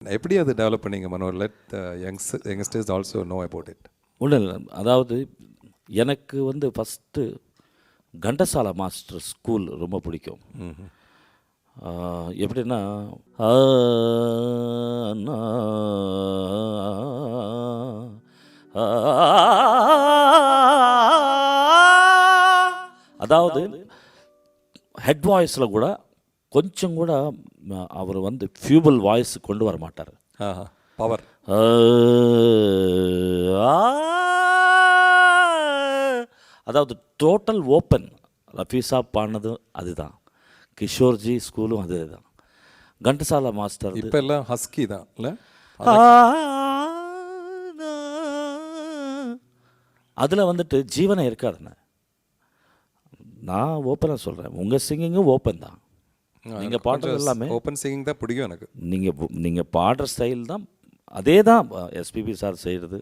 எப்படி அது டெவலப் பண்ணீங்க Mano? Let youngsters also know about it. ஒன்றும் இல்லை, அதாவது எனக்கு வந்து ஃபஸ்ட்டு கண்டசாலா மாஸ்டர் ஸ்கூல் ரொம்ப பிடிக்கும். எப்படின்னா அதாவது ஹெட் வாய்ஸில் கூட கொஞ்சம் கூட அவர் வந்து ஃபியூபல் வாய்ஸ் கொண்டு வர மாட்டார். பவர். அதாவது டோட்டல் ஓப்பன். ரஃபீஸா பாடினது அதுதான், கிஷோர்ஜி ஸ்கூலும் அதே தான். கண்டசாலா மாஸ்டர் இப்போ எல்லாம் ஹஸ்கி தான் இல்லை? அதில் வந்துட்டு ஜீவனை இருக்காதுண்ணே. நான் ஓப்பனாக சொல்கிறேன், உங்கள் சிங்கிங்கும் ஓப்பன் தான். நீங்கள் பாடுறது எல்லாமே ஓப்பன் சிங்கிங் தான் பிடிக்கும் எனக்கு. நீங்கள் பாடுற ஸ்டைல் தான் அதே தான் எஸ்பிபி சார் செய்கிறது.